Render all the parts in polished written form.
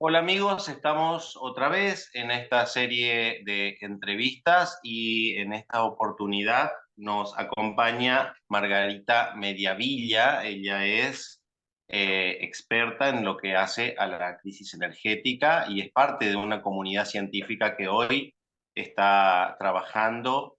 Hola amigos, estamos otra vez en esta serie de entrevistas y en esta oportunidad nos acompaña Margarita Mediavilla. Ella es experta en lo que hace a la crisis energética y es parte de una comunidad científica que hoy está trabajando,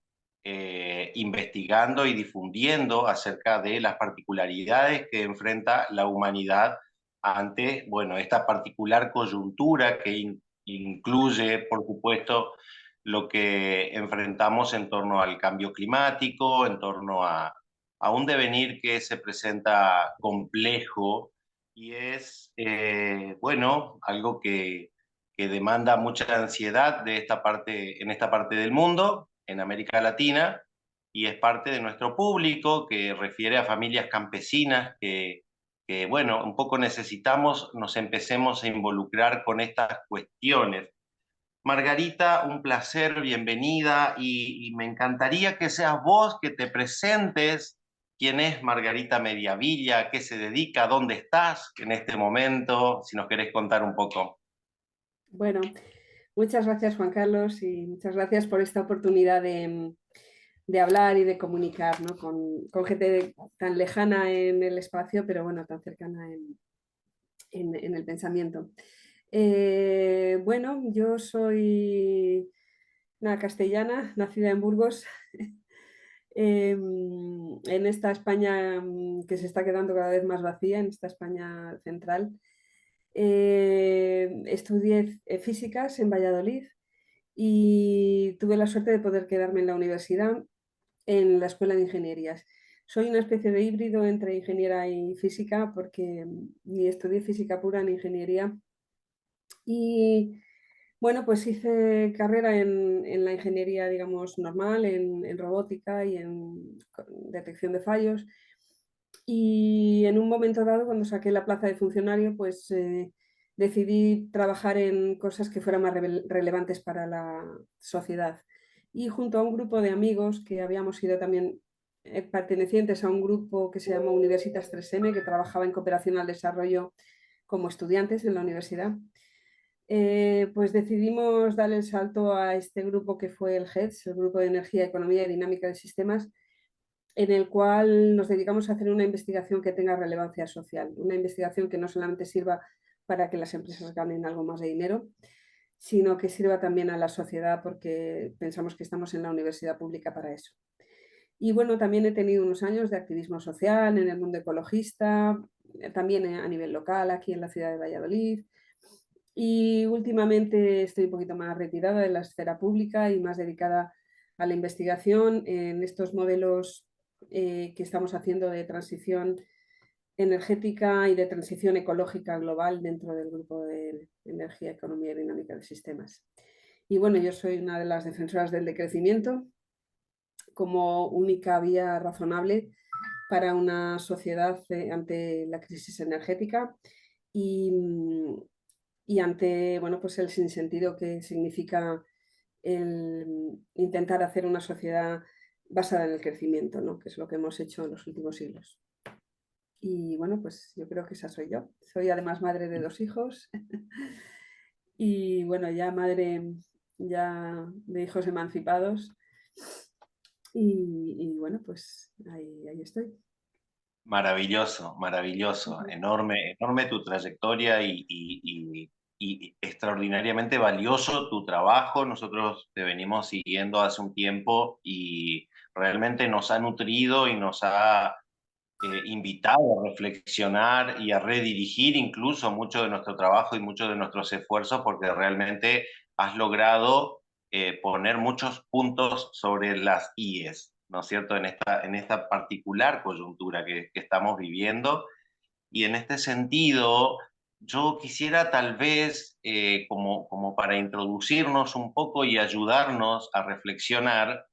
investigando y difundiendo acerca de las particularidades que enfrenta la humanidad ante, bueno, esta particular coyuntura que incluye, por supuesto, lo que enfrentamos en torno al cambio climático, en torno a un devenir que se presenta complejo y es, bueno, algo que demanda mucha ansiedad de esta parte, en esta parte del mundo, en América Latina, y es parte de nuestro público que refiere a familias campesinas que, bueno, un poco necesitamos, nos empecemos a involucrar con estas cuestiones. Margarita, un placer, bienvenida, y me encantaría que seas vos que te presentes. ¿Quién es Margarita Mediavilla? ¿A qué se dedica? ¿Dónde estás en este momento? Si nos querés contar un poco. Bueno, muchas gracias Juan Carlos y muchas gracias por esta oportunidad de hablar y de comunicar, ¿no? con gente tan lejana en el espacio, pero bueno, tan cercana en el pensamiento. Bueno, yo soy una castellana, nacida en Burgos, en esta España que se está quedando cada vez más vacía, en esta España central. Estudié físicas en Valladolid y tuve la suerte de poder quedarme en la universidad, en la Escuela de Ingenierías. Soy una especie de híbrido entre ingeniera y física porque ni estudié física pura ni ingeniería. Y bueno, pues hice carrera en la ingeniería, digamos, normal, en robótica y en detección de fallos. Y en un momento dado, cuando saqué la plaza de funcionario, pues decidí trabajar en cosas que fueran más relevantes para la sociedad. Y junto a un grupo de amigos que habíamos sido también pertenecientes a un grupo que se llama Universitas 3M, que trabajaba en cooperación al desarrollo como estudiantes en la universidad, pues decidimos dar el salto a este grupo que fue el GEDS, el Grupo de Energía, Economía y Dinámica de Sistemas, en el cual nos dedicamos a hacer una investigación que tenga relevancia social, una investigación que no solamente sirva para que las empresas ganen algo más de dinero, sino que sirva también a la sociedad porque pensamos que estamos en la universidad pública para eso. Y bueno, también he tenido unos años de activismo social en el mundo ecologista, también a nivel local, aquí en la ciudad de Valladolid. Y últimamente estoy un poquito más retirada de la esfera pública y más dedicada a la investigación en estos modelos que estamos haciendo de transición energética y de transición ecológica global dentro del grupo de energía, economía y dinámica de sistemas. Y bueno, yo soy una de las defensoras del decrecimiento como única vía razonable para una sociedad ante la crisis energética y, y ante bueno, pues el sinsentido que significa el intentar hacer una sociedad basada en el crecimiento, ¿no? Que es lo que hemos hecho en los últimos siglos. Y bueno, pues yo creo que esa soy yo. Soy además madre de dos hijos y bueno, ya madre ya de hijos emancipados y bueno, pues ahí estoy. Maravilloso, maravilloso, enorme, enorme tu trayectoria y extraordinariamente valioso tu trabajo. Nosotros te venimos siguiendo hace un tiempo y realmente nos ha nutrido y nos ha invitado a reflexionar y a redirigir incluso mucho de nuestro trabajo y muchos de nuestros esfuerzos porque realmente has logrado poner muchos puntos sobre las IES, ¿no es cierto?, en esta particular coyuntura que estamos viviendo. Y en este sentido, yo quisiera tal vez, como para introducirnos un poco y ayudarnos a reflexionar,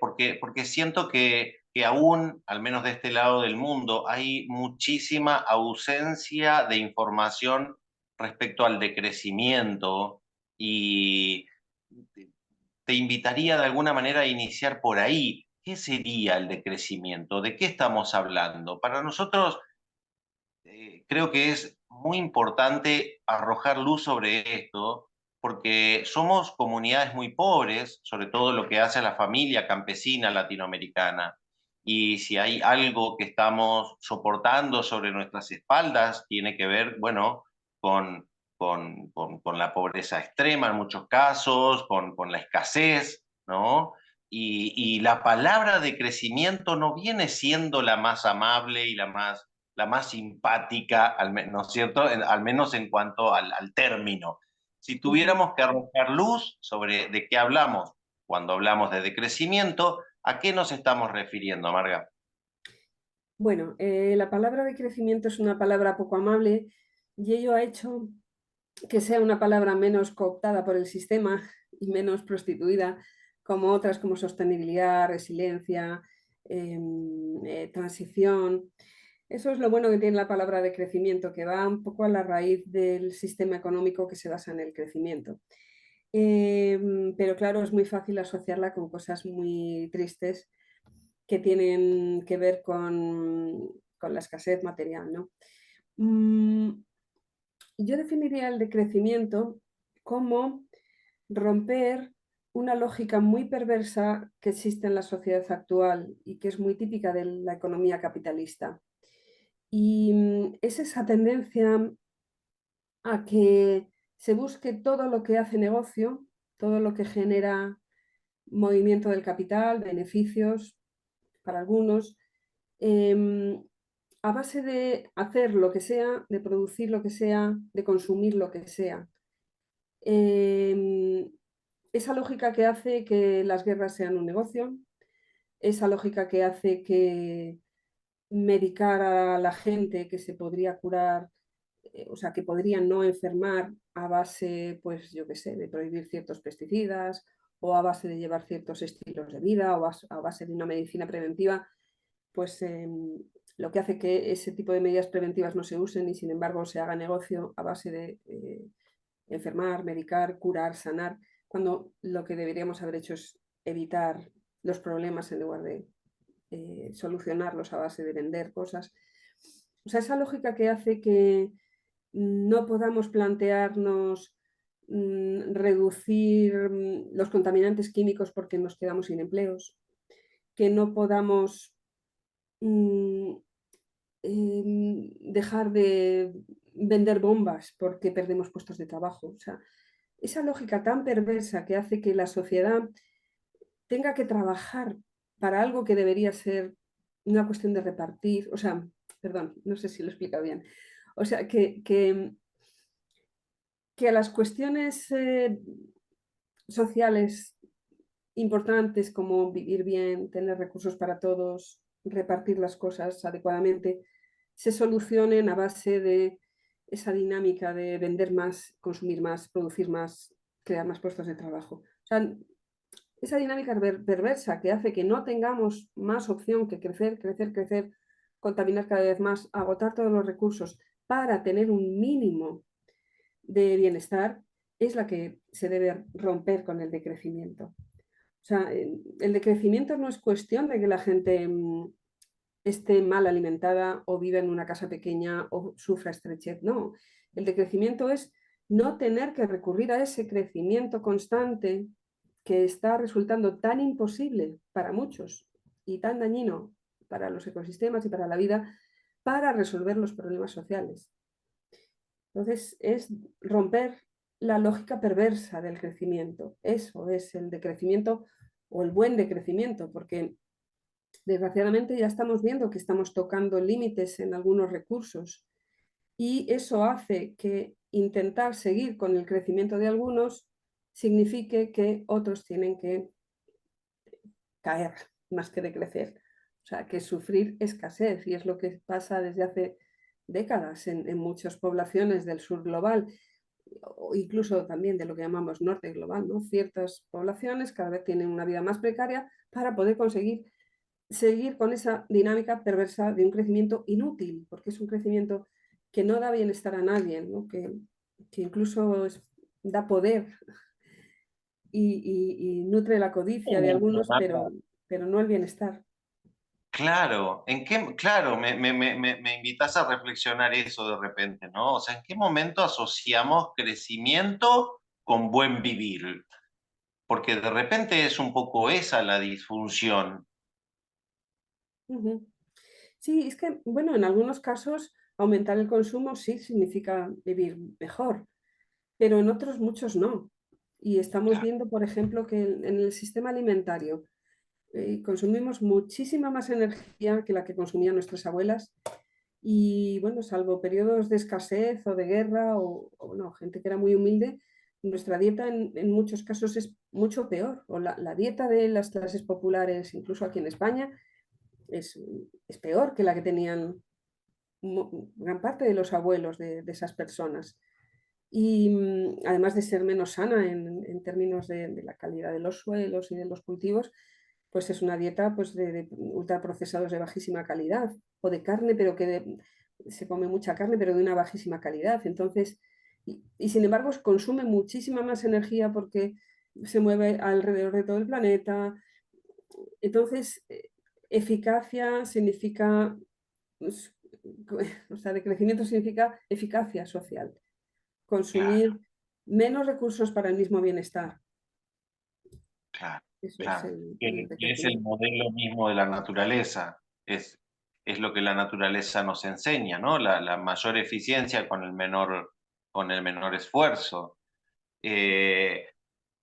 porque siento que aún, al menos de este lado del mundo, hay muchísima ausencia de información respecto al decrecimiento y te invitaría de alguna manera a iniciar por ahí. ¿Qué sería el decrecimiento? ¿De qué estamos hablando? Para nosotros creo que es muy importante arrojar luz sobre esto, porque somos comunidades muy pobres, sobre todo lo que hace a la familia campesina latinoamericana. Y si hay algo que estamos soportando sobre nuestras espaldas, tiene que ver, bueno, con, con la pobreza extrema en muchos casos, con la escasez, ¿no? Y la palabra de crecimiento no viene siendo la más amable y la más simpática, ¿no es cierto? Al menos en cuanto al término. Si Ujú. tuviéramos que arrojar luz sobre de qué hablamos cuando hablamos de decrecimiento, ¿a qué nos estamos refiriendo, Marga? Bueno, la palabra de crecimiento es una palabra poco amable y ello ha hecho que sea una palabra menos cooptada por el sistema y menos prostituida, como otras como sostenibilidad, resiliencia, transición. Eso es lo bueno que tiene la palabra de crecimiento, que va un poco a la raíz del sistema económico que se basa en el crecimiento. Pero claro, es muy fácil asociarla con cosas muy tristes que tienen que ver con la escasez material, ¿no? Mm, yo definiría el decrecimiento como romper una lógica muy perversa que existe en la sociedad actual y que es muy típica de la economía capitalista. Y es esa tendencia a que se busque todo lo que hace negocio, todo lo que genera movimiento del capital, beneficios para algunos, em, a base de hacer lo que sea, de producir lo que sea, de consumir lo que sea. Em, esa lógica que hace que las guerras sean un negocio, esa lógica que hace que medicar a la gente que se podría curar, o sea, que podrían no enfermar a base, pues yo qué sé, de prohibir ciertos pesticidas o a base de llevar ciertos estilos de vida o a base de una medicina preventiva, pues lo que hace que ese tipo de medidas preventivas no se usen y sin embargo se haga negocio a base de enfermar, medicar, curar, sanar, cuando lo que deberíamos haber hecho es evitar los problemas en lugar de solucionarlos a base de vender cosas. O sea, esa lógica que hace que no podamos plantearnos reducir los contaminantes químicos porque nos quedamos sin empleos, que no podamos mm, dejar de vender bombas porque perdemos puestos de trabajo. O sea, esa lógica tan perversa que hace que la sociedad tenga que trabajar para algo que debería ser una cuestión de repartir, o sea, perdón, no sé si lo explica bien. O sea, que a las cuestiones sociales importantes como vivir bien, tener recursos para todos, repartir las cosas adecuadamente, se solucionen a base de esa dinámica de vender más, consumir más, producir más, crear más puestos de trabajo. O sea, esa dinámica perversa que hace que no tengamos más opción que crecer, crecer, crecer, contaminar cada vez más, agotar todos los recursos para tener un mínimo de bienestar, es la que se debe romper con el decrecimiento. O sea, el decrecimiento no es cuestión de que la gente esté mal alimentada o viva en una casa pequeña o sufra estrechez. No, el decrecimiento es no tener que recurrir a ese crecimiento constante que está resultando tan imposible para muchos y tan dañino para los ecosistemas y para la vida para resolver los problemas sociales. Entonces, es romper la lógica perversa del crecimiento. Eso es el decrecimiento o el buen decrecimiento, porque desgraciadamente ya estamos viendo que estamos tocando límites en algunos recursos y eso hace que intentar seguir con el crecimiento de algunos signifique que otros tienen que caer más que decrecer. O sea, que sufrir escasez y es lo que pasa desde hace décadas en muchas poblaciones del sur global o incluso también de lo que llamamos norte global, ¿no? Ciertas poblaciones cada vez tienen una vida más precaria para poder conseguir seguir con esa dinámica perversa de un crecimiento inútil, porque es un crecimiento que no da bienestar a nadie, ¿no? Que incluso da poder y nutre la codicia de algunos, pero no el bienestar. Claro, claro, me invitas a reflexionar eso de repente, ¿no? O sea, ¿en qué momento asociamos crecimiento con buen vivir? Porque de repente es un poco esa la disfunción. Ujú. Sí, es que, bueno, en algunos casos aumentar el consumo sí significa vivir mejor, pero en otros muchos no. Y estamos Claro, viendo, por ejemplo, que en el sistema alimentario consumimos muchísima más energía que la que consumían nuestras abuelas y, bueno, salvo periodos de escasez o de guerra o no, gente que era muy humilde, nuestra dieta en muchos casos es mucho peor. O la dieta de las clases populares, incluso aquí en España, es, es peor que la que tenían gran parte de los abuelos de esas personas. Y además de ser menos sana en términos de la calidad de los suelos y de los cultivos, pues es una dieta pues, de ultraprocesados de bajísima calidad o de carne, pero se come mucha carne, pero de una bajísima calidad. Entonces, y sin embargo, consume muchísima más energía porque se mueve alrededor de todo el planeta. Entonces, eficacia significa, pues, o sea, de crecimiento significa eficacia social, claro, consumir menos recursos para el mismo bienestar. claro, Eso es claro. el Que es el decrecimiento. modelo mismo de la naturaleza. Es lo que la naturaleza nos enseña, ¿no? La mayor eficiencia con el menor esfuerzo. Eh,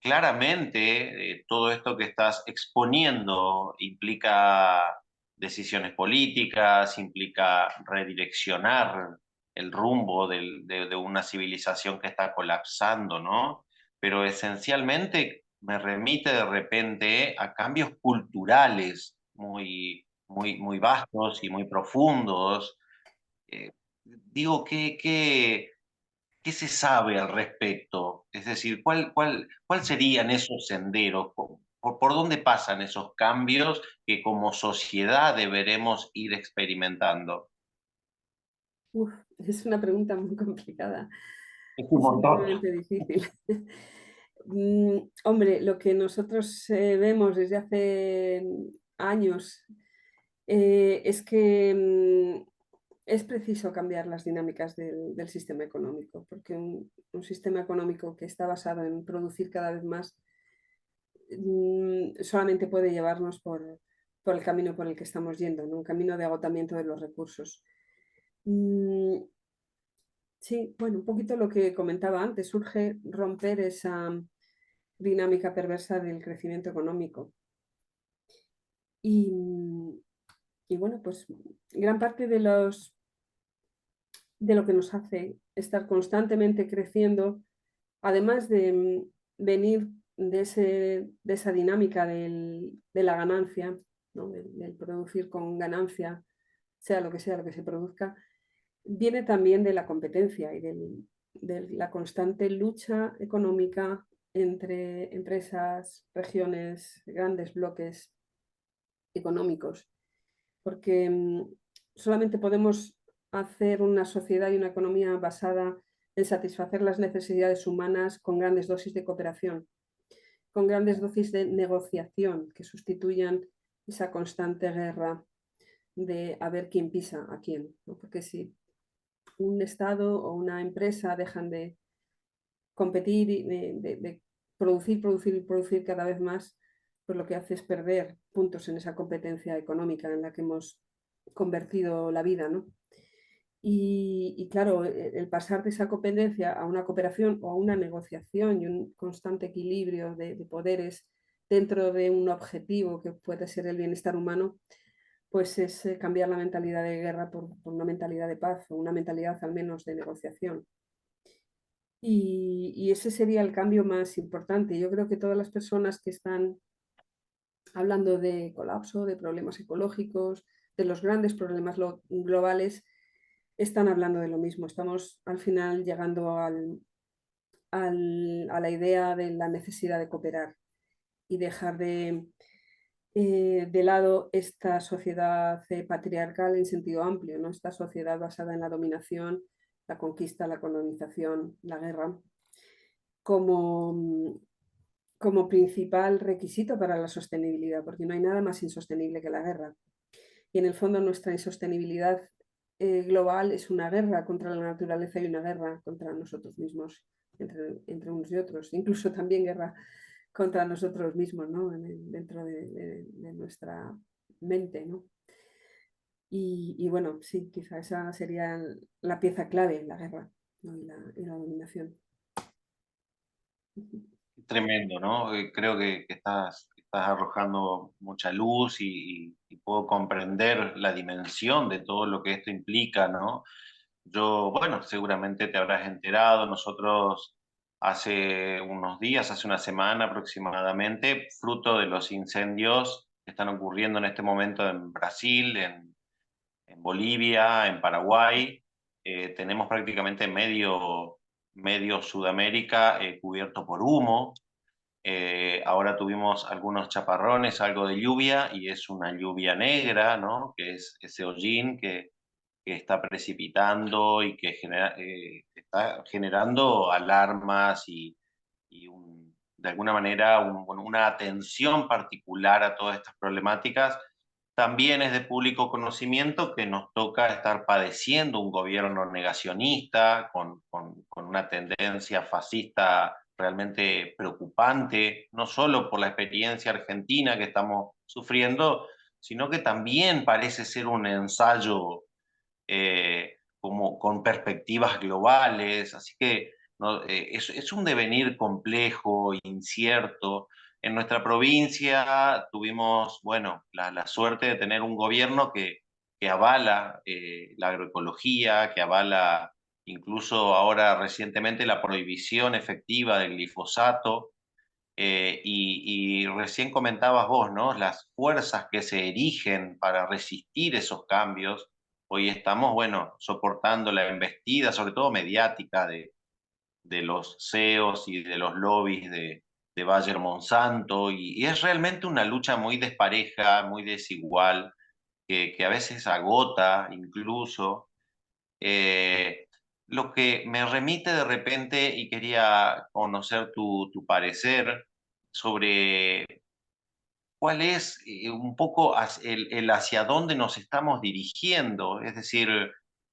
Claramente, todo esto que estás exponiendo implica decisiones políticas, implica redireccionar el rumbo de una civilización que está colapsando, ¿no? Pero esencialmente me remite de repente a cambios culturales muy vastos y muy profundos. Digo, ¿qué se sabe al respecto? Es decir, ¿cuál serían esos senderos? ¿Por dónde pasan esos cambios que como sociedad deberemos ir experimentando? Uf, es una pregunta muy complicada, Es un es montón. enormemente difícil. Hombre, lo que nosotros vemos desde hace años es que es preciso cambiar las dinámicas del sistema económico, porque un sistema económico que está basado en producir cada vez más solamente puede llevarnos por el camino por el que estamos yendo, ¿no? Un camino de agotamiento de los recursos. Mm, sí, bueno, un poquito lo que comentaba antes, surge romper esa dinámica perversa del crecimiento económico. Y, y bueno, pues gran parte de lo que nos hace estar constantemente creciendo, además de venir de esa dinámica de la ganancia, ¿no? Del producir con ganancia, sea lo que se produzca, viene también de la competencia y de la constante lucha económica entre empresas, regiones, grandes bloques económicos, porque solamente podemos hacer una sociedad y una economía basada en satisfacer las necesidades humanas con grandes dosis de cooperación, con grandes dosis de negociación que sustituyan esa constante guerra de a ver quién pisa a quién, ¿no? Porque si un Estado o una empresa dejan de competir y de producir, producir y producir cada vez más, pues lo que hace es perder puntos en esa competencia económica en la que hemos convertido la vida, ¿no? Y claro, el pasar de esa codependencia a una cooperación o a una negociación y un constante equilibrio de poderes dentro de un objetivo que puede ser el bienestar humano, pues es cambiar la mentalidad de guerra por una mentalidad de paz o una mentalidad al menos de negociación. Y ese sería el cambio más importante. Yo creo que todas las personas que están hablando de colapso, de problemas ecológicos, de los grandes problemas globales, están hablando de lo mismo. Estamos al final llegando a la idea de la necesidad de cooperar y dejar de lado esta sociedad patriarcal en sentido amplio, ¿no? Esta sociedad basada en la dominación, la conquista, la colonización, la guerra, como, como principal requisito para la sostenibilidad, porque no hay nada más insostenible que la guerra. Y en el fondo nuestra insostenibilidad global es una guerra contra la naturaleza y una guerra contra nosotros mismos, entre unos y otros. Incluso también guerra contra nosotros mismos, ¿no? Dentro de nuestra mente, ¿no? Y bueno, sí, quizá esa sería la pieza clave en la guerra, ¿no? Y la dominación. Tremendo, ¿no? Creo que estás arrojando mucha luz y puedo comprender la dimensión de todo lo que esto implica, ¿no? Yo, bueno, seguramente te habrás enterado, nosotros hace unos días, hace una semana aproximadamente, fruto de los incendios que están ocurriendo en este momento en Brasil, en Bolivia, en Paraguay, tenemos prácticamente medio Sudamérica cubierto por humo. Ahora tuvimos algunos chaparrones, algo de lluvia, y es una lluvia negra, ¿no? Que es ese hollín que está precipitando y que está generando alarmas y de alguna manera una atención particular a todas estas problemáticas. También es de público conocimiento que nos toca estar padeciendo un gobierno negacionista con una tendencia fascista realmente preocupante, no solo por la experiencia argentina que estamos sufriendo, sino que también parece ser un ensayo como con perspectivas globales, así que ¿no? Es un devenir complejo, incierto. En nuestra provincia tuvimos, bueno, la suerte de tener un gobierno que avala la agroecología, que avala incluso ahora recientemente la prohibición efectiva del glifosato. Y recién comentabas vos, ¿no? Las fuerzas que se erigen para resistir esos cambios. Hoy estamos, bueno, soportando la embestida, sobre todo mediática, de los CEOs y de los lobbies de Bayer Monsanto, y es realmente una lucha muy despareja, muy desigual, que a veces agota incluso. Eh, lo que me remite de repente, y quería conocer tu parecer sobre cuál es un poco el hacia dónde nos estamos dirigiendo. Es decir,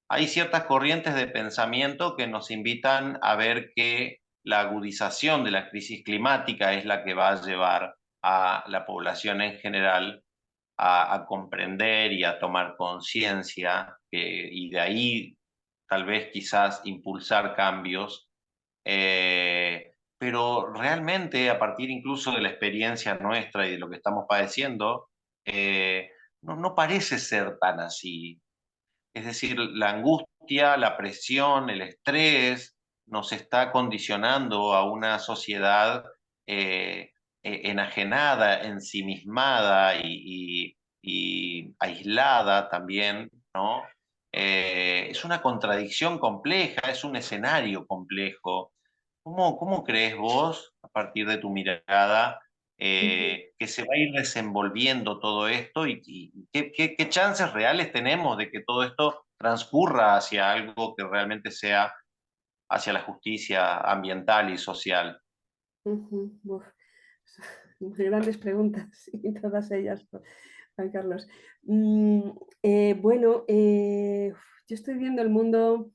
hay ciertas corrientes de pensamiento que nos invitan a ver que la agudización de la crisis climática es la que va a llevar a la población en general a comprender y a tomar conciencia, y de ahí tal vez quizás impulsar cambios. Pero realmente a partir incluso de la experiencia nuestra y de lo que estamos padeciendo, no parece ser tan así. Es decir, la angustia, la presión, el estrés nos está condicionando a una sociedad enajenada, ensimismada y aislada también, ¿no? Es una contradicción compleja, es un escenario complejo. ¿Cómo crees vos, a partir de tu mirada, que se va a ir desenvolviendo todo esto y qué chances reales tenemos de que todo esto transcurra hacia algo que realmente sea hacia la justicia ambiental y social? Uf, muy grandes preguntas y todas ellas, Juan Carlos. Bueno, yo estoy viendo el mundo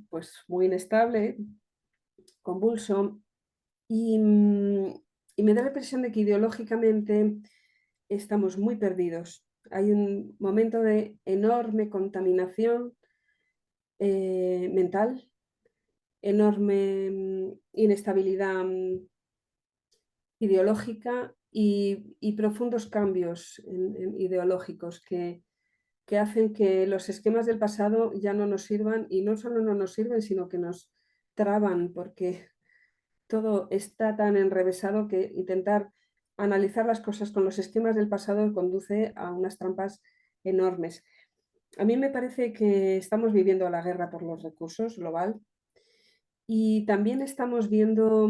pues muy inestable, convulso, y me da la impresión de que ideológicamente estamos muy perdidos. Hay un momento de enorme contaminación mental, enorme inestabilidad ideológica y profundos cambios ideológicos que hacen que los esquemas del pasado ya no nos sirvan, y no solo no nos sirven, sino que nos traban, porque todo está tan enrevesado que intentar analizar las cosas con los esquemas del pasado conduce a unas trampas enormes. A mí me parece que estamos viviendo la guerra por los recursos global, y también estamos viendo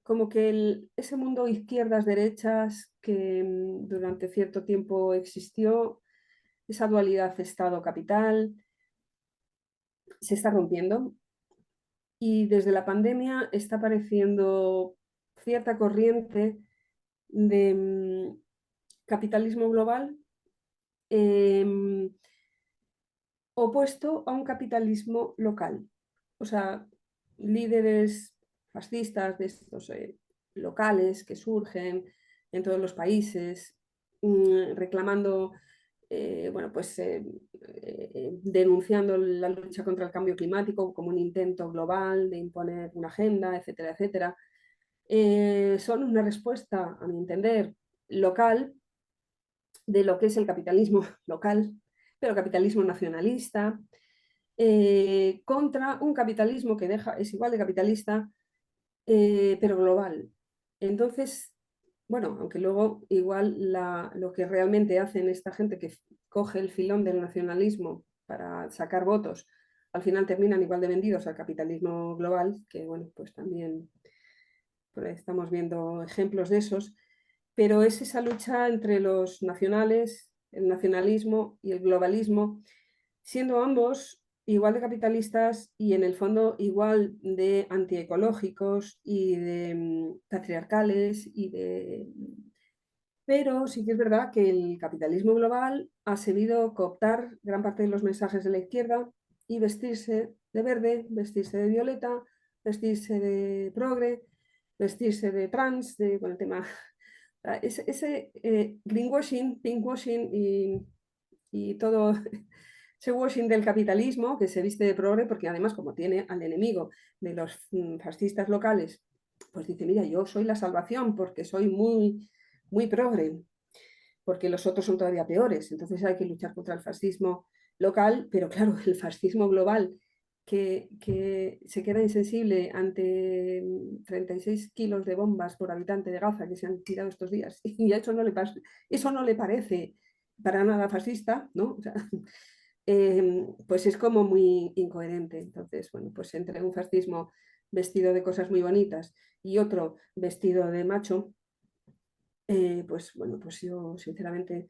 como que ese mundo izquierdas-derechas que durante cierto tiempo existió, esa dualidad Estado-capital, se está rompiendo, y desde la pandemia está apareciendo cierta corriente de capitalismo global em, opuesto a un capitalismo local. O sea, líderes fascistas de estos locales que surgen en todos los países, reclamando, bueno, pues denunciando la lucha contra el cambio climático como un intento global de imponer una agenda, etcétera, etcétera, son una respuesta, a mi entender, local de lo que es el capitalismo local, pero capitalismo nacionalista, contra un capitalismo que es igual de capitalista, pero global. Entonces, bueno, aunque luego igual lo que realmente hacen esta gente que coge el filón del nacionalismo para sacar votos, al final terminan igual de vendidos al capitalismo global, que bueno, pues también pues, estamos viendo ejemplos de esos, pero es esa lucha entre los nacionales, el nacionalismo y el globalismo, siendo ambos igual de capitalistas y en el fondo igual de antiecológicos y de patriarcales Pero sí que es verdad que el capitalismo global ha sabido cooptar gran parte de los mensajes de la izquierda y vestirse de verde, vestirse de violeta, vestirse de progre, vestirse de trans, con el tema ese greenwashing, pinkwashing y todo ese washing del capitalismo que se viste de progre, porque además como tiene al enemigo de los fascistas locales, pues dice, mira, yo soy la salvación porque soy muy progre, porque los otros son todavía peores. Entonces hay que luchar contra el fascismo local, pero claro, el fascismo global que se queda insensible ante 36 kilos de bombas por habitante de Gaza que se han tirado estos días y eso no le parece para nada fascista, ¿no? O sea, pues es como muy incoherente. Entonces, bueno, pues entre un fascismo vestido de cosas muy bonitas y otro vestido de macho, pues bueno, pues yo sinceramente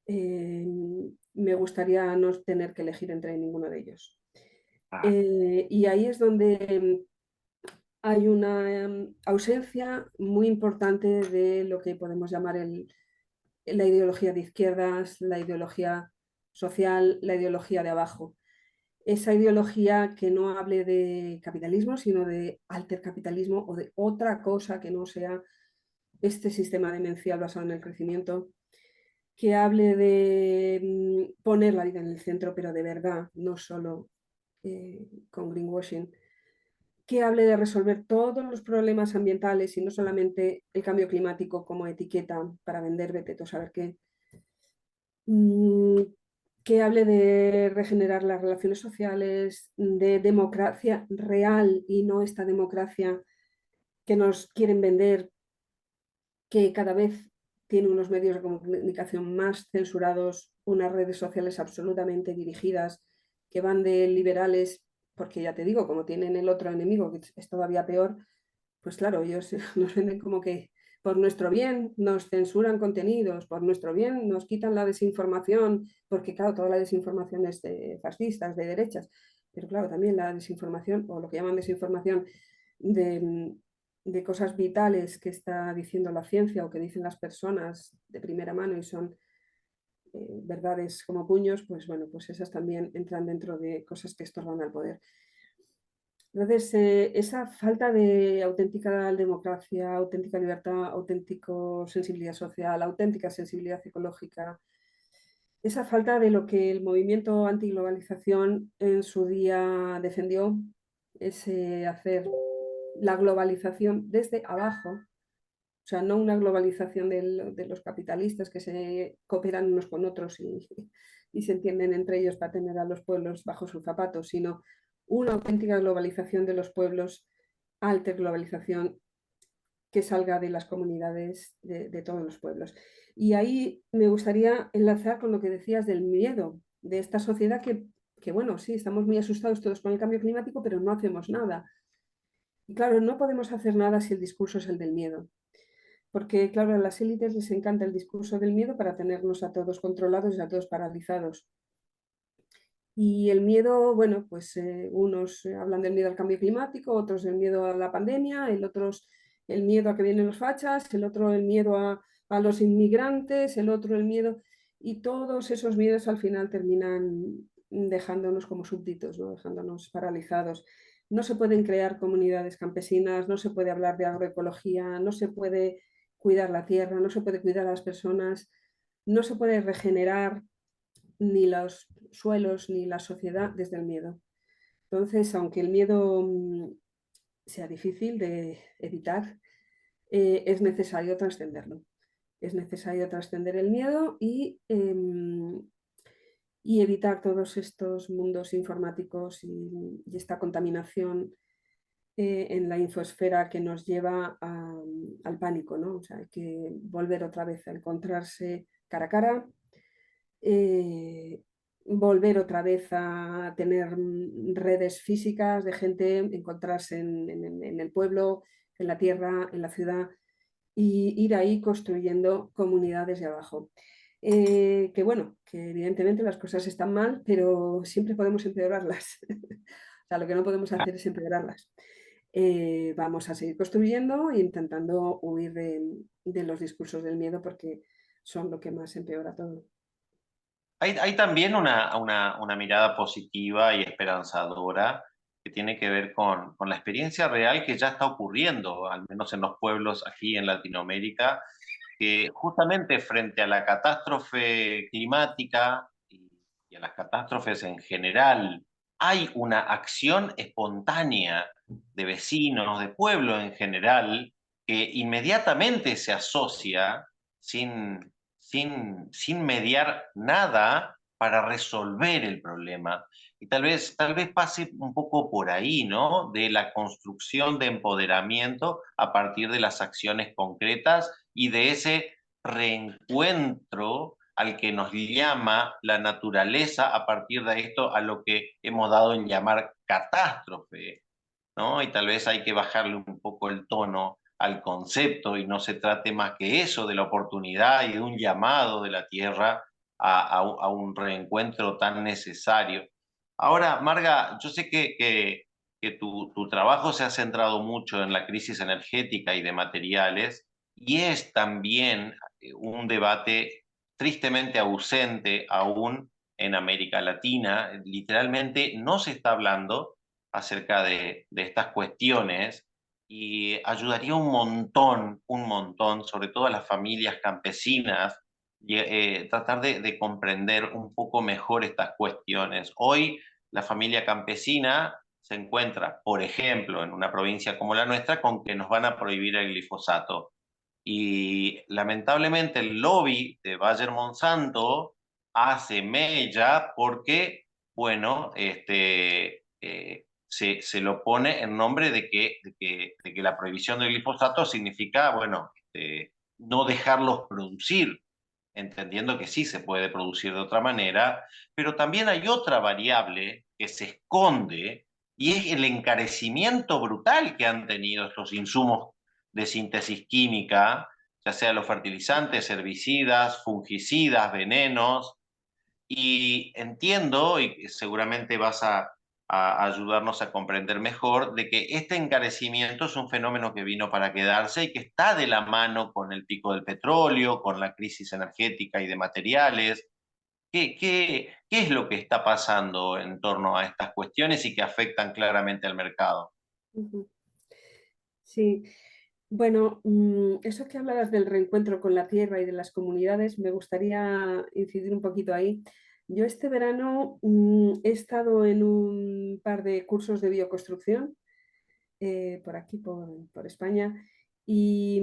eh, me gustaría no tener que elegir entre ninguno de ellos. Ah, Y ahí es donde hay una ausencia muy importante de lo que podemos llamar la ideología de izquierdas, la ideología social, la ideología de abajo. Esa ideología que no hable de capitalismo, sino de altercapitalismo o de otra cosa que no sea este sistema demencial basado en el crecimiento, que hable de poner la vida en el centro, pero de verdad, no solo con greenwashing, que hable de resolver todos los problemas ambientales y no solamente el cambio climático como etiqueta para vender, vete tú a saber qué, mm, que hable de regenerar las relaciones sociales, de democracia real y no esta democracia que nos quieren vender, que cada vez tiene unos medios de comunicación más censurados, unas redes sociales absolutamente dirigidas, que van de liberales, porque ya te digo, como tienen el otro enemigo, que es todavía peor, pues claro, ellos nos venden como que por nuestro bien nos censuran contenidos, por nuestro bien nos quitan la desinformación, porque claro, toda la desinformación es de fascistas, de derechas, pero claro, también la desinformación, o lo que llaman desinformación de, de cosas vitales que está diciendo la ciencia o que dicen las personas de primera mano y son verdades como puños, pues bueno, pues esas también entran dentro de cosas que estorban al poder. Entonces, esa falta de auténtica democracia, auténtica libertad, auténtica sensibilidad social, auténtica sensibilidad ecológica, esa falta de lo que el movimiento antiglobalización en su día defendió, es hacer la globalización desde abajo, o sea, no una globalización de los capitalistas que se cooperan unos con otros y se entienden entre ellos para tener a los pueblos bajo sus zapatos, sino una auténtica globalización de los pueblos, globalización que salga de las comunidades de todos los pueblos. Y ahí me gustaría enlazar con lo que decías del miedo de esta sociedad que, bueno, sí, estamos muy asustados todos con el cambio climático, pero no hacemos nada. Y claro, no podemos hacer nada si el discurso es el del miedo. Porque, claro, a las élites les encanta el discurso del miedo para tenernos a todos controlados y a todos paralizados. Y el miedo, bueno, pues unos hablan del miedo al cambio climático, otros del miedo a la pandemia, el otro el miedo a que vienen los fachas, el otro el miedo a los inmigrantes, el otro el miedo... y todos esos miedos al final terminan dejándonos como súbditos, ¿no? Dejándonos paralizados. No se pueden crear comunidades campesinas, no se puede hablar de agroecología, no se puede cuidar la tierra, no se puede cuidar a las personas, no se puede regenerar ni los suelos ni la sociedad desde el miedo. Entonces, aunque el miedo sea difícil de evitar, es necesario trascenderlo. Es necesario trascender el miedo y evitar todos estos mundos informáticos y esta contaminación en la infosfera que nos lleva al pánico, ¿no? O sea, hay que volver otra vez a encontrarse cara a cara, eh, volver otra vez a tener redes físicas de gente, encontrarse en el pueblo, en la tierra, en la ciudad, y ir ahí construyendo comunidades de abajo. Que bueno, que evidentemente las cosas están mal, pero siempre podemos empeorarlas. O sea, lo que no podemos hacer es empeorarlas. Vamos a seguir construyendo e intentando huir de los discursos del miedo porque son lo que más empeora todo. Hay también una mirada positiva y esperanzadora que tiene que ver con la experiencia real que ya está ocurriendo, al menos en los pueblos aquí en Latinoamérica, que justamente frente a la catástrofe climática y a las catástrofes en general, hay una acción espontánea de vecinos, de pueblo en general, que inmediatamente se asocia sin mediar nada para resolver el problema. Y tal vez pase un poco por ahí, ¿no? De la construcción de empoderamiento a partir de las acciones concretas y de ese reencuentro al que nos llama la naturaleza a partir de esto a lo que hemos dado en llamar catástrofe, ¿no? Y tal vez hay que bajarle un poco el tono al concepto y no se trate más que eso, de la oportunidad y de un llamado de la tierra a un reencuentro tan necesario. Ahora, Marga, yo sé que tu trabajo se ha centrado mucho en la crisis energética y de materiales y es también un debate tristemente ausente aún en América Latina. Literalmente no se está hablando acerca de estas cuestiones y ayudaría un montón, sobre todo a las familias campesinas, y, tratar de comprender un poco mejor estas cuestiones. Hoy la familia campesina se encuentra, por ejemplo, en una provincia como la nuestra, con que nos van a prohibir el glifosato. Y lamentablemente el lobby de Bayer Monsanto hace mella porque, bueno, se lo pone en nombre de que la prohibición del glifosato significa, bueno, no dejarlos producir, entendiendo que sí se puede producir de otra manera, pero también hay otra variable que se esconde y es el encarecimiento brutal que han tenido estos insumos de síntesis química, ya sea los fertilizantes, herbicidas, fungicidas, venenos, y entiendo, y seguramente vas a ayudarnos a comprender mejor, de que este encarecimiento es un fenómeno que vino para quedarse y que está de la mano con el pico del petróleo, con la crisis energética y de materiales. ¿Qué es lo que está pasando en torno a estas cuestiones y que afectan claramente al mercado? Ujú. Sí, bueno, eso que hablabas del reencuentro con la tierra y de las comunidades, me gustaría incidir un poquito ahí. Yo este verano he estado en un par de cursos de bioconstrucción por aquí, por España, y,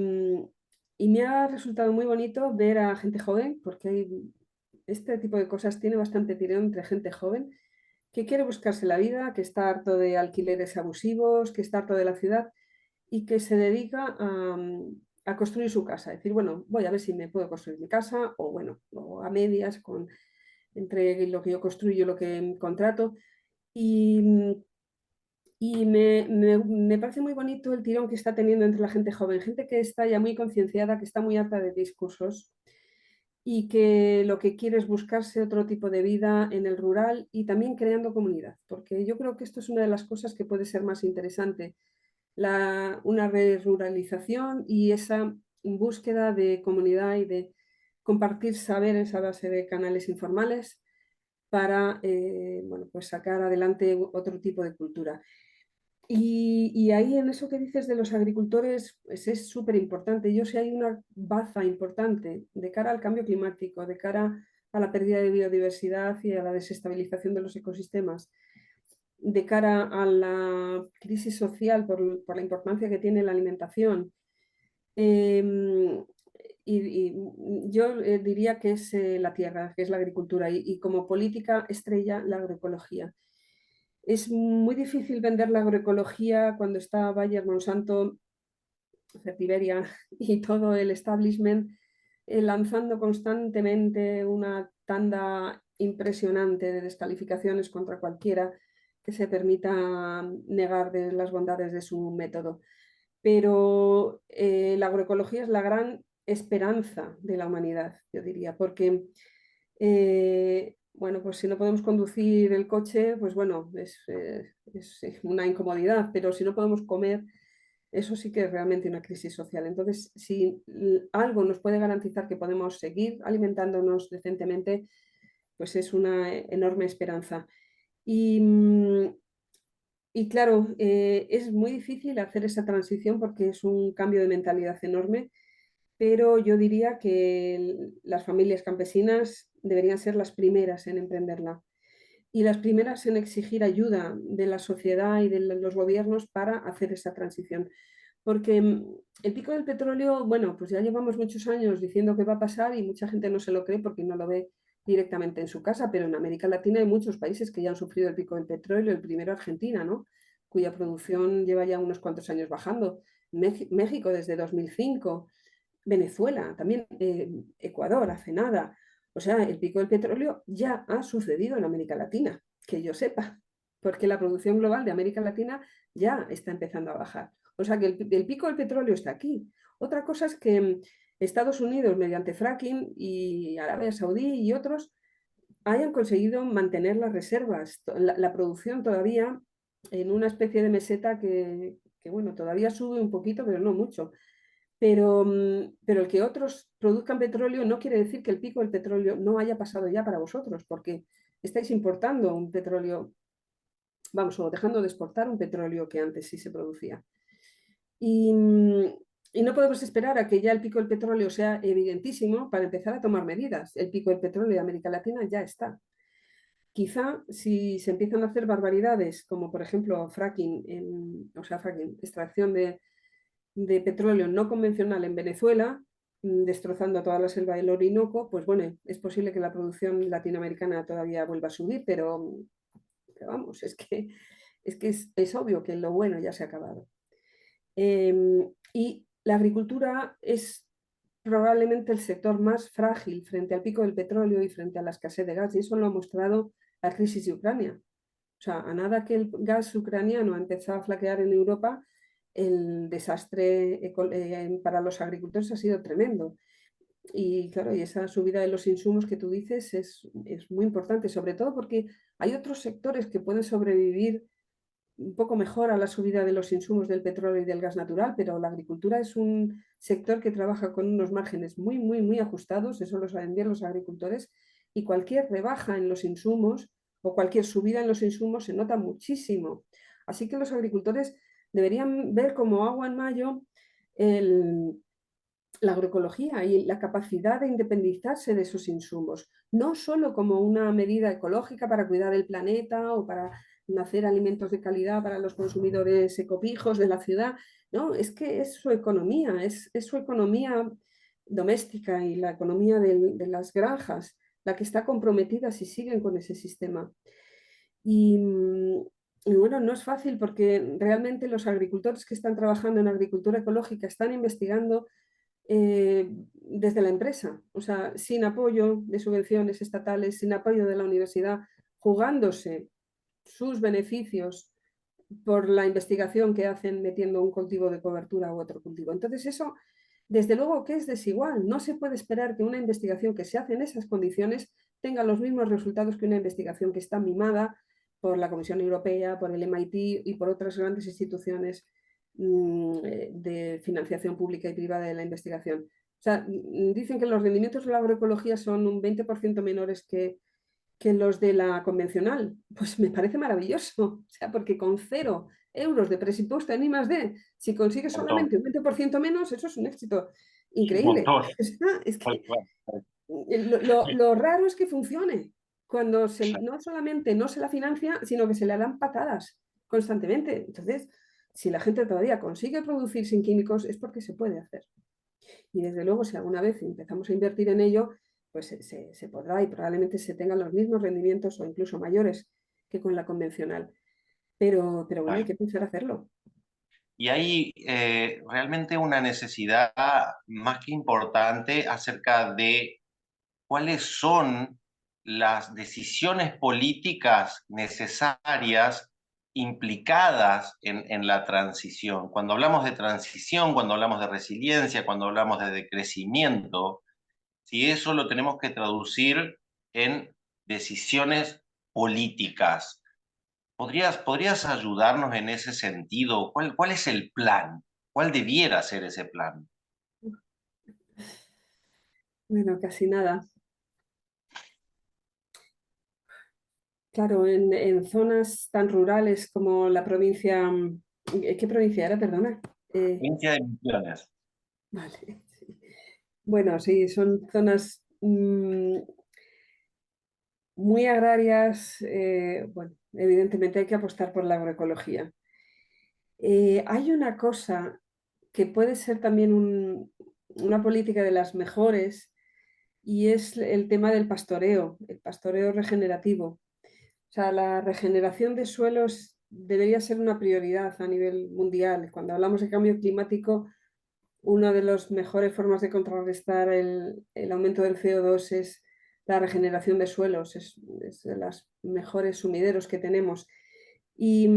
y me ha resultado muy bonito ver a gente joven, porque este tipo de cosas tiene bastante tirón entre gente joven que quiere buscarse la vida, que está harto de alquileres abusivos, que está harto de la ciudad y que se dedica a construir su casa. Es decir, bueno, voy a ver si me puedo construir mi casa o bueno, o a medias entre lo que yo construyo y lo que contrato. Y, me parece muy bonito el tirón que está teniendo entre la gente joven, gente que está ya muy concienciada, que está muy harta de discursos y que lo que quiere es buscarse otro tipo de vida en el rural y también creando comunidad, porque yo creo que esto es una de las cosas que puede ser más interesante, una ruralización y esa búsqueda de comunidad compartir saberes a base de canales informales para bueno, pues sacar adelante otro tipo de cultura. Y ahí en eso que dices de los agricultores, pues es súper importante. Yo sé hay una baza importante de cara al cambio climático, de cara a la pérdida de biodiversidad y a la desestabilización de los ecosistemas, de cara a la crisis social por la importancia que tiene la alimentación. Em, y yo diría que es la tierra, que es la agricultura, y como política estrella la agroecología. Es muy difícil vender la agroecología cuando está Bayer, Monsanto, Fertiberia y todo el establishment lanzando constantemente una tanda impresionante de descalificaciones contra cualquiera que se permita negar de las bondades de su método. Pero la agroecología es la gran esperanza de la humanidad, yo diría, porque bueno, pues si no podemos conducir el coche, pues bueno, es una incomodidad, pero si no podemos comer, eso sí que es realmente una crisis social. Entonces, si algo nos puede garantizar que podemos seguir alimentándonos decentemente, pues es una enorme esperanza. Y, y claro, es muy difícil hacer esa transición porque es un cambio de mentalidad enorme, pero yo diría que las familias campesinas deberían ser las primeras en emprenderla y las primeras en exigir ayuda de la sociedad y de los gobiernos para hacer esa transición. Porque el pico del petróleo, bueno, pues ya llevamos muchos años diciendo que va a pasar y mucha gente no se lo cree porque no lo ve directamente en su casa, pero en América Latina hay muchos países que ya han sufrido el pico del petróleo, el primero Argentina, ¿no? Cuya producción lleva ya unos cuantos años bajando. México desde 2005, Venezuela, también Ecuador, hace nada. O sea, el pico del petróleo ya ha sucedido en América Latina, que yo sepa, porque la producción global de América Latina ya está empezando a bajar. O sea que el pico del petróleo está aquí. Otra cosa es que Estados Unidos, mediante fracking y Arabia Saudí y otros, hayan conseguido mantener las reservas, la producción todavía en una especie de meseta que, bueno, todavía sube un poquito, pero no mucho. Pero el que otros produzcan petróleo no quiere decir que el pico del petróleo no haya pasado ya para vosotros, porque estáis importando un petróleo, vamos, o dejando de exportar un petróleo que antes sí se producía. Y, y no podemos esperar a que ya el pico del petróleo sea evidentísimo para empezar a tomar medidas. El pico del petróleo de América Latina ya está. Quizá si se empiezan a hacer barbaridades, como por ejemplo fracking, o sea, fracking, extracción de petróleo no convencional en Venezuela, destrozando toda la selva del Orinoco, pues bueno, es posible que la producción latinoamericana todavía vuelva a subir, pero vamos, es obvio que lo bueno ya se ha acabado. Y la agricultura es probablemente el sector más frágil frente al pico del petróleo y frente a la escasez de gas, y eso lo ha mostrado la crisis de Ucrania. O sea, a nada que el gas ucraniano ha empezado a flaquear en Europa, el desastre para los agricultores ha sido tremendo. Y claro, y esa subida de los insumos que tú dices es muy importante, sobre todo porque hay otros sectores que pueden sobrevivir un poco mejor a la subida de los insumos del petróleo y del gas natural, pero la agricultura es un sector que trabaja con unos márgenes muy, muy, muy ajustados, eso lo saben bien los agricultores, y cualquier rebaja en los insumos o cualquier subida en los insumos se nota muchísimo. Así que los agricultores deberían ver como agua en mayo el, la agroecología y la capacidad de independizarse de esos insumos, no solo como una medida ecológica para cuidar el planeta o para hacer alimentos de calidad para los consumidores ecopijos de la ciudad, no, es que es su economía, es su economía doméstica y la economía de las granjas la que está comprometida si siguen con ese sistema. Y, y bueno, no es fácil porque realmente los agricultores que están trabajando en agricultura ecológica están investigando desde la empresa, o sea, sin apoyo de subvenciones estatales, sin apoyo de la universidad, jugándose sus beneficios por la investigación que hacen metiendo un cultivo de cobertura u otro cultivo. Entonces eso, desde luego que es desigual. No se puede esperar que una investigación que se hace en esas condiciones tenga los mismos resultados que una investigación que está mimada por la Comisión Europea, por el MIT y por otras grandes instituciones de financiación pública y privada de la investigación. sea, dicen que los rendimientos de la agroecología son un 20% menores que los de la convencional. Pues me parece maravilloso, o sea, porque con 0 euros de presupuesto en I+D, si consigues Un montón, solamente un 20% menos, eso es un éxito un increíble. montón. Es Tal que cual. lo raro es que funcione, cuando Claro, no solamente no se la financia, sino que se le dan patadas constantemente. Entonces, si la gente todavía consigue producir sin químicos, es porque se puede hacer. Y desde luego, si alguna vez empezamos a invertir en ello, pues se podrá y probablemente se tengan los mismos rendimientos o incluso mayores que con la convencional. Pero bueno, hay claro. que pensar hacerlo. Y hay realmente una necesidad más que importante acerca de cuáles son las decisiones políticas necesarias implicadas en la transición. Cuando hablamos de transición, cuando hablamos de resiliencia, cuando hablamos de decrecimiento, si eso lo tenemos que traducir en decisiones políticas. ¿Podrías ayudarnos en ese sentido? ¿Cuál es el plan? ¿Cuál debiera ser ese plan? Bueno, casi nada. Claro, en zonas tan rurales como la provincia, ¿qué provincia era? Perdona. Provincia de Misiones. Vale. Sí. Bueno, sí, son zonas muy agrarias. Bueno, evidentemente hay que apostar por la agroecología. Hay una cosa que puede ser también una política de las mejores y es el tema del pastoreo, el pastoreo regenerativo. O sea, la regeneración de suelos debería ser una prioridad a nivel mundial. Cuando hablamos de cambio climático, una de las mejores formas de contrarrestar el aumento del CO2 es la regeneración de suelos, es de los mejores sumideros que tenemos. Y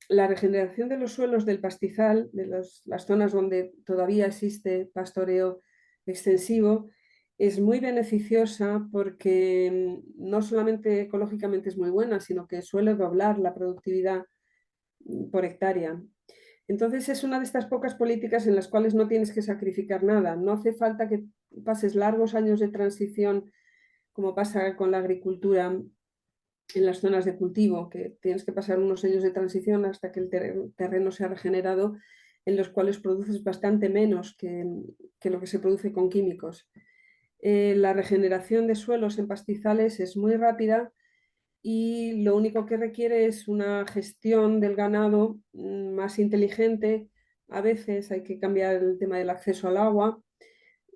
la regeneración de los suelos del pastizal, de las zonas donde todavía existe pastoreo extensivo, es muy beneficiosa porque no solamente ecológicamente es muy buena, sino que suele doblar la productividad por hectárea. Entonces es una de estas pocas políticas en las cuales no tienes que sacrificar nada. No hace falta que pases largos años de transición, como pasa con la agricultura en las zonas de cultivo, que tienes que pasar unos años de transición hasta que el terreno se ha regenerado, en los cuales produces bastante menos que lo que se produce con químicos. La regeneración de suelos en pastizales es muy rápida y lo único que requiere es una gestión del ganado más inteligente. A veces hay que cambiar el tema del acceso al agua,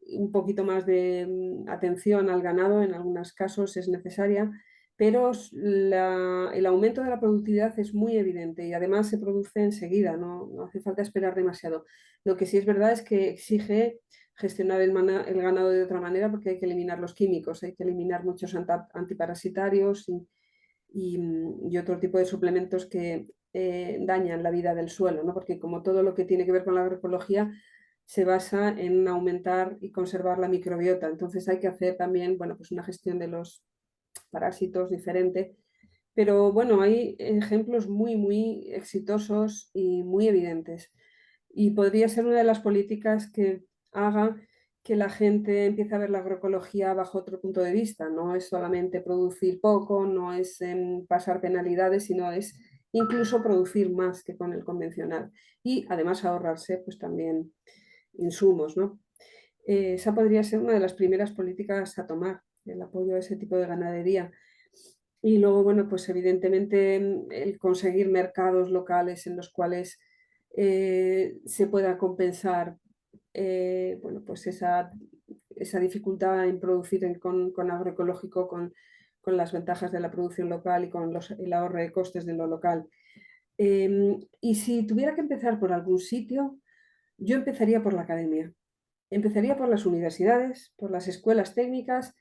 un poquito más de atención al ganado, en algunos casos es necesaria, pero el aumento de la productividad es muy evidente y además se produce enseguida, no hace falta esperar demasiado. Lo que sí es verdad es que exige gestionar el ganado de otra manera porque hay que eliminar los químicos, hay que eliminar muchos antiparasitarios y otro tipo de suplementos que dañan la vida del suelo, ¿no? Porque como todo lo que tiene que ver con la agroecología se basa en aumentar y conservar la microbiota. Entonces hay que hacer también, bueno, pues una gestión de los parásitos diferente. Pero bueno, hay ejemplos muy exitosos y muy evidentes. Y podría ser una de las políticas que haga que la gente empiece a ver la agroecología bajo otro punto de vista. No es solamente producir poco, no es pasar penalidades, sino es incluso producir más que con el convencional. Y además ahorrarse pues también insumos, ¿no? Esa podría ser una de las primeras políticas a tomar, el apoyo a ese tipo de ganadería. Y luego, bueno, pues evidentemente el conseguir mercados locales en los cuales se pueda compensar bueno, pues esa dificultad en producir con agroecológico, con las ventajas de la producción local y con el ahorro de costes de lo local. Y si tuviera que empezar por algún sitio, yo empezaría por la academia. Empezaría por las universidades, por las escuelas técnicas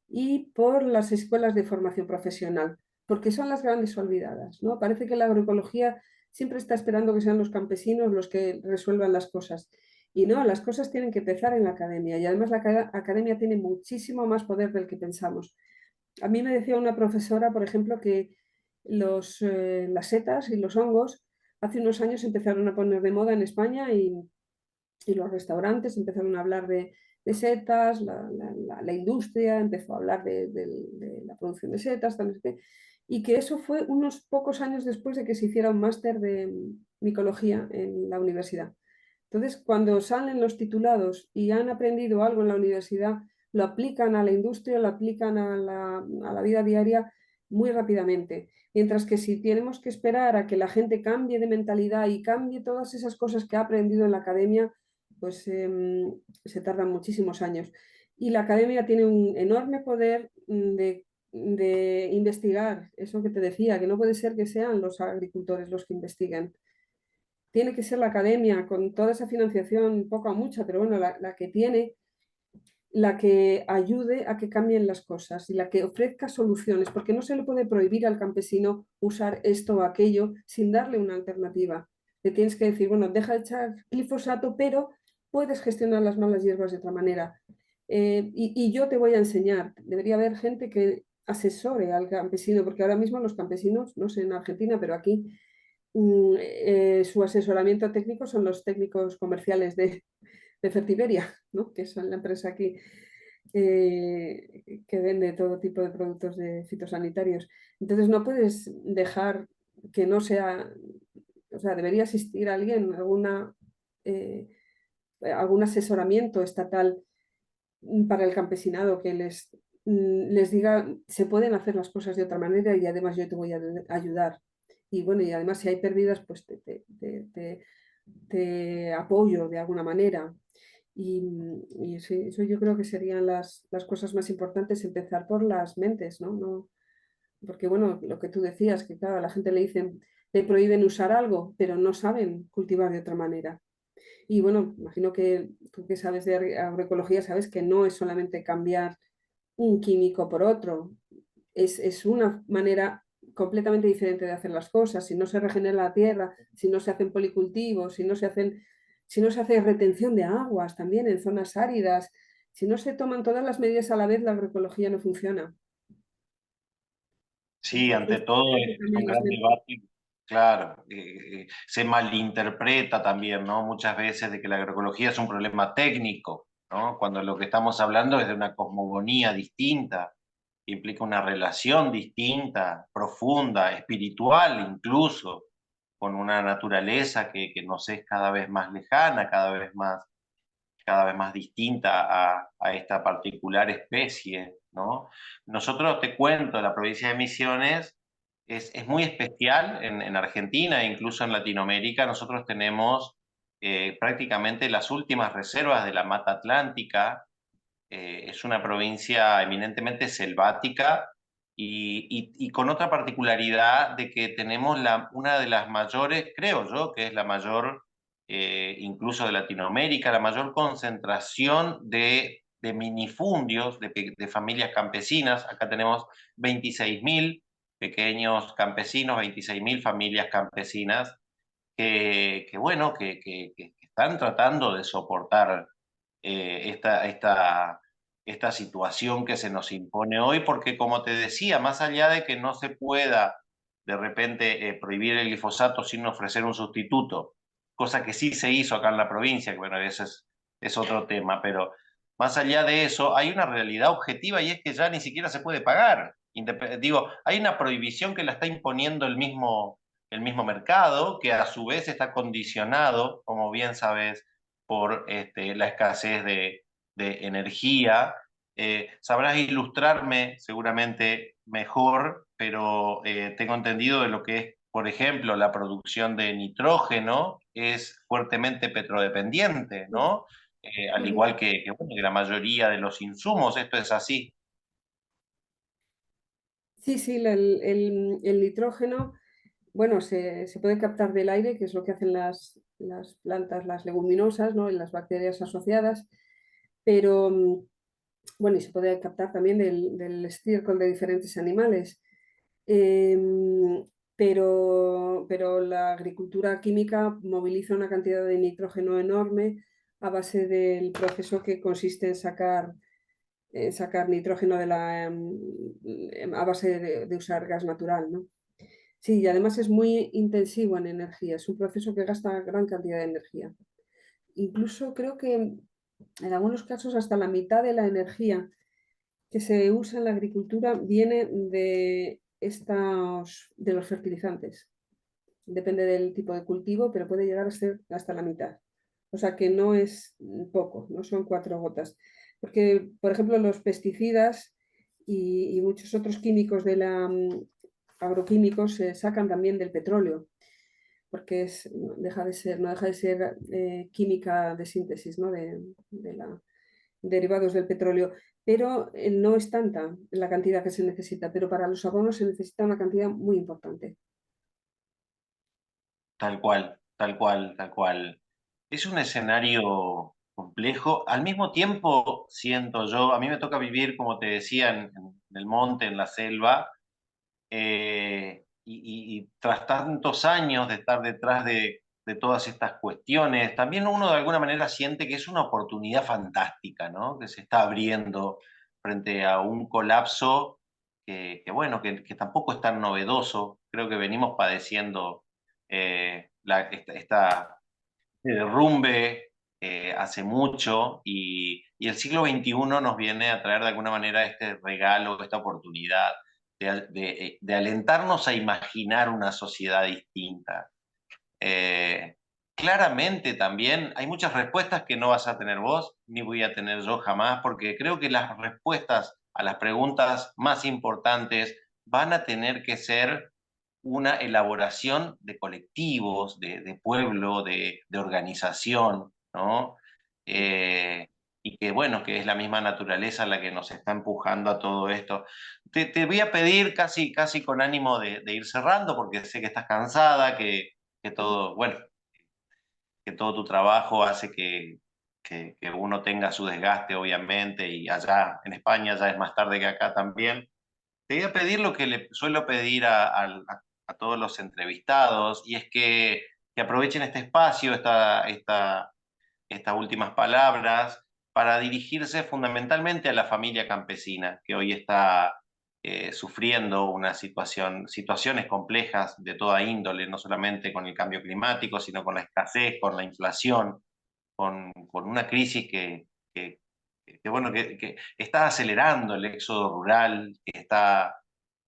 y por las escuelas de formación profesional, porque son las grandes olvidadas, ¿no? Parece que la agroecología siempre está esperando que sean los campesinos los que resuelvan las cosas. Y no, las cosas tienen que empezar en la academia y además la academia tiene muchísimo más poder del que pensamos. A mí me decía una profesora, por ejemplo, que las setas y los hongos hace unos años empezaron a poner de moda en España y los restaurantes empezaron a hablar de setas, la industria empezó a hablar de la producción de setas, tal, no sé qué, y que eso fue unos pocos años después de que se hiciera un máster de micología en la universidad. Entonces, cuando salen los titulados y han aprendido algo en la universidad, lo aplican a la industria, lo aplican a la vida diaria muy rápidamente. Mientras que si tenemos que esperar a que la gente cambie de mentalidad y cambie todas esas cosas que ha aprendido en la academia, pues se tardan muchísimos años. Y la academia tiene un enorme poder de investigar, eso que te decía, que no puede ser que sean los agricultores los que investiguen. Tiene que ser la academia con toda esa financiación, poca o mucha, pero bueno, la que tiene, la que ayude a que cambien las cosas y la que ofrezca soluciones, porque no se le puede prohibir al campesino usar esto o aquello sin darle una alternativa. Le tienes que decir, bueno, deja de echar glifosato, pero puedes gestionar las malas hierbas de otra manera. Y yo te voy a enseñar. Debería haber gente que asesore al campesino, porque ahora mismo los campesinos, no sé en Argentina, pero aquí su asesoramiento técnico son los técnicos comerciales de Fertiberia, ¿no? Que son la empresa aquí que vende todo tipo de productos de fitosanitarios. Entonces no puedes dejar que no sea, o sea, debería existir alguien, eh, algún asesoramiento estatal para el campesinado que les diga, se pueden hacer las cosas de otra manera y además yo te voy a ayudar. Y bueno, y además si hay pérdidas, pues te apoyo de alguna manera. Y sí, eso yo creo que serían las cosas más importantes, empezar por las mentes, ¿no? No, porque bueno, lo que tú decías, que claro, a la gente le dicen, le prohíben usar algo, pero no saben cultivar de otra manera. Y bueno, imagino que tú que sabes de agroecología sabes que no es solamente cambiar un químico por otro, es una manera completamente diferente de hacer las cosas. Si no se regenera la tierra, si no se hacen policultivos, si no se hace retención de aguas también en zonas áridas, si no se toman todas las medidas a la vez, la agroecología no funciona. Sí, ante Entonces, todo hay que es cambiar un las gran mentes. debate, claro, se malinterpreta también, ¿no? Muchas veces de que la agroecología es un problema técnico, ¿no? Cuando lo que estamos hablando es de una cosmogonía distinta, que implica una relación distinta, profunda, espiritual incluso, con una naturaleza que nos es cada vez más lejana, cada vez más distinta a esta particular especie, ¿no? Nosotros, te cuento, la provincia de Misiones es muy especial en Argentina e incluso en Latinoamérica. Nosotros tenemos prácticamente las últimas reservas de la mata atlántica. Es una provincia eminentemente selvática y con otra particularidad de que tenemos una de las mayores, creo yo, que es la mayor, incluso de Latinoamérica, la mayor concentración de minifundios, de familias campesinas. Acá tenemos 26.000 pequeños campesinos, 26.000 familias campesinas bueno, que están tratando de soportar esta situación que se nos impone hoy, porque como te decía, más allá de que no se pueda de repente prohibir el glifosato sin ofrecer un sustituto, cosa que sí se hizo acá en la provincia, que bueno, ese es otro tema, pero más allá de eso, hay una realidad objetiva y es que ya ni siquiera se puede pagar. Digo, hay una prohibición que la está imponiendo el mismo mercado, que a su vez está condicionado, como bien sabes, por la escasez de energía. Sabrás ilustrarme seguramente mejor, pero tengo entendido de lo que es, por ejemplo, la producción de nitrógeno es fuertemente petrodependiente, ¿no? Al igual bueno, que la mayoría de los insumos, esto es así. Sí, sí, el nitrógeno, bueno, se puede captar del aire, que es lo que hacen las plantas, las leguminosas, ¿no? Y las bacterias asociadas, pero bueno, y se puede captar también del estiércol de diferentes animales. Em, pero la agricultura química moviliza una cantidad de nitrógeno enorme a base del proceso que consiste en sacar nitrógeno a base de usar gas natural, ¿no? Sí, y además es muy intensivo en energía, es un proceso que gasta gran cantidad de energía. Incluso creo que En algunos casos hasta la mitad de la energía que se usa en la agricultura viene de los fertilizantes. Depende del tipo de cultivo, pero puede llegar a ser hasta la mitad. O sea que no es poco, no son 4 gotas. Porque, por ejemplo, los pesticidas y muchos otros químicos agroquímicos se sacan también del petróleo, porque no deja de ser química de síntesis, ¿no? Derivados del petróleo, pero no es tanta la cantidad que se necesita, pero para los abonos se necesita una cantidad muy importante. Tal cual, tal cual, tal cual. Es un escenario complejo. Al mismo tiempo, siento yo, a mí me toca vivir, como te decía, en el monte, en la selva, y tras tantos años de estar detrás de todas estas cuestiones, también uno de alguna manera siente que es una oportunidad fantástica, ¿no? Que se está abriendo frente a un colapso bueno, que tampoco es tan novedoso. Creo que venimos padeciendo esta derrumbe hace mucho y el siglo XXI nos viene a traer de alguna manera este regalo, esta oportunidad de alentarnos a imaginar una sociedad distinta. Eh, Claramente también hay muchas respuestas que no vas a tener vos, ni voy a tener yo jamás, porque creo que las respuestas a las preguntas más importantes van a tener que ser una elaboración de colectivos, de pueblo, de organización, ¿no? Eh, y que bueno, que es la misma naturaleza la que nos está empujando a todo esto. Te voy a pedir casi con ánimo de ir cerrando, porque sé que estás cansada, que todo, bueno, que todo tu trabajo hace que uno tenga su desgaste, obviamente, y allá en España ya es más tarde que acá también. Te voy a pedir lo que le suelo pedir a todos los entrevistados, y es que aprovechen este espacio, estas últimas palabras, para dirigirse fundamentalmente a la familia campesina, que hoy está sufriendo situaciones complejas de toda índole, no solamente con el cambio climático, sino con la escasez, con la inflación, con una crisis bueno, que está acelerando el éxodo rural, que está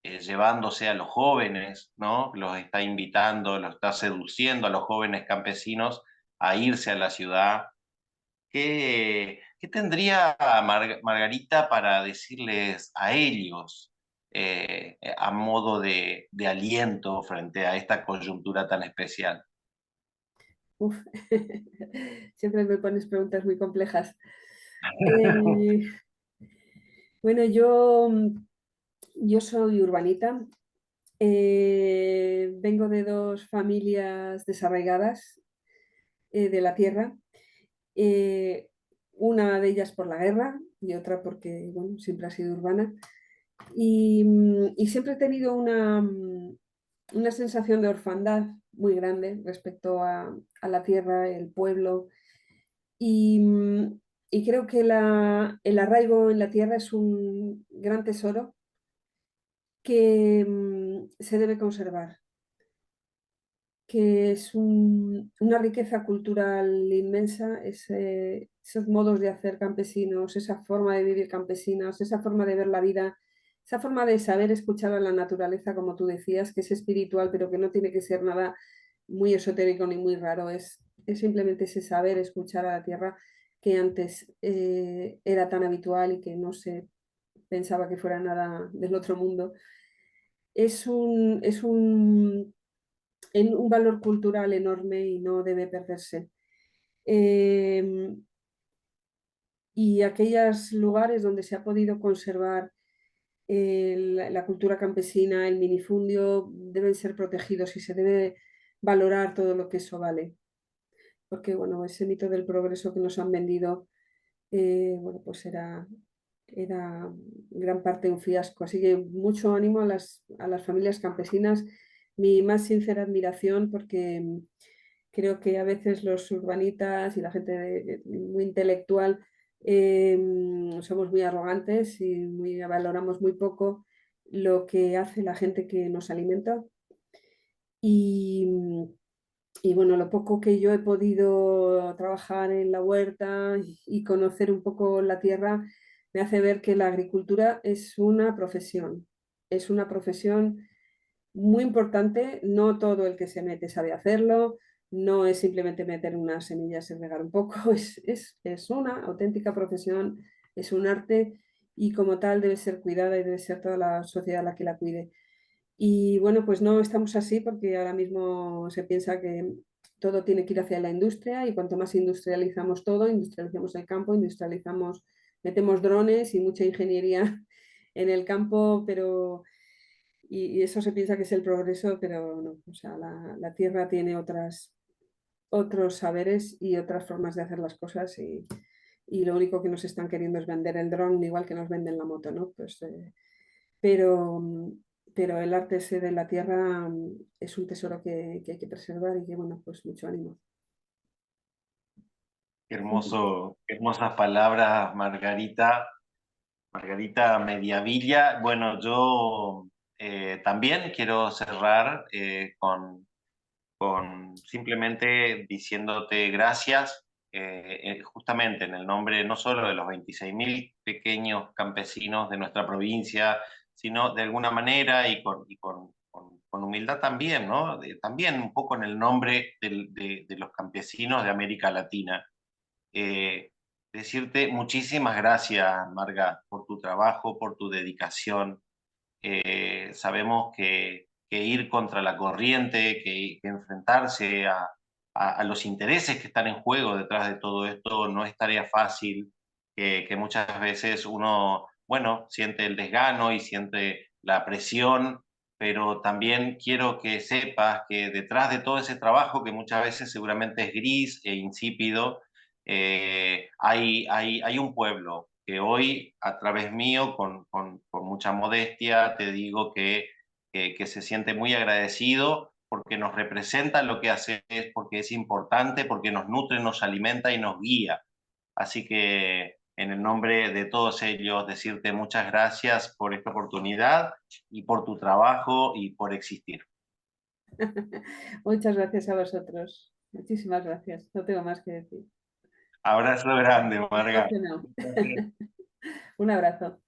llevándose a los jóvenes, ¿no? Los está invitando, los está seduciendo a los jóvenes campesinos a irse a la ciudad. ¿Qué tendría Margarita para decirles a ellos a modo de aliento frente a esta coyuntura tan especial? Uf. Siempre me pones preguntas muy complejas. Eh, bueno, yo soy urbanita. Vengo de 2 familias desarraigadas de la tierra. eh, una de ellas por la guerra y otra porque, bueno, siempre ha sido urbana. Y siempre he tenido una sensación de orfandad muy grande respecto a la tierra, el pueblo. Y creo que el arraigo en la tierra es un gran tesoro que se debe conservar, que es una riqueza cultural inmensa, esos modos de hacer campesinos, esa forma de vivir campesinos, esa forma de ver la vida, esa forma de saber escuchar a la naturaleza, como tú decías, que es espiritual, pero que no tiene que ser nada muy esotérico ni muy raro, es simplemente ese saber escuchar a la tierra que antes era tan habitual y que no se pensaba que fuera nada del otro mundo. Es un valor cultural enorme y no debe perderse. Eh, y aquellos lugares donde se ha podido conservar la cultura campesina, el minifundio, deben ser protegidos y se debe valorar todo lo que eso vale. Porque, bueno, ese mito del progreso que nos han vendido, bueno, pues era gran parte un fiasco. Así que mucho ánimo a las familias campesinas, mi más sincera admiración porque creo que a veces los urbanitas y la gente muy intelectual eh, somos muy arrogantes y valoramos muy poco lo que hace la gente que nos alimenta. Y, y bueno, lo poco que yo he podido trabajar en la huerta y conocer un poco la tierra me hace ver que la agricultura es una profesión muy importante. No todo el que se mete sabe hacerlo, no es simplemente meter unas semillas y regar un poco, es una auténtica profesión, es un arte y como tal debe ser cuidada y debe ser toda la sociedad la que la cuide. Y bueno, pues no estamos así porque ahora mismo se piensa que todo tiene que ir hacia la industria y cuanto más industrializamos todo, industrializamos el campo, industrializamos, metemos drones y mucha ingeniería en el campo, pero y eso se piensa que es el progreso, pero no, o sea, la tierra tiene otros saberes y otras formas de hacer las cosas y lo único que nos están queriendo es vender el dron, igual que nos venden la moto, ¿no? Pues, pero, pero el arte ese de la tierra es un tesoro que hay que preservar y que, bueno, pues mucho ánimo. Qué hermoso, qué hermosas palabras, Margarita. Margarita Mediavilla. Bueno, yo también quiero cerrar con simplemente diciéndote gracias, justamente en el nombre no solo de los 26.000 pequeños campesinos de nuestra provincia, sino de alguna manera con humildad también, ¿no? También un poco en el nombre de los campesinos de América Latina. Eh, Decirte muchísimas gracias, Marga, por tu trabajo, por tu dedicación. Sabemos que ir contra la corriente, que enfrentarse a los intereses que están en juego detrás de todo esto no es tarea fácil, que muchas veces uno, bueno, siente el desgano y siente la presión, pero también quiero que sepas que detrás de todo ese trabajo, que muchas veces seguramente es gris e insípido, hay un pueblo que hoy, a través mío, con mucha modestia, te digo que se siente muy agradecido porque nos representa lo que hace, porque es importante, porque nos nutre, nos alimenta y nos guía. Así que en el nombre de todos ellos, decirte muchas gracias por esta oportunidad y por tu trabajo y por existir. Muchas gracias a vosotros. Muchísimas gracias. No tengo más que decir. Abrazo grande, Me he Marga. emocionado. Un abrazo.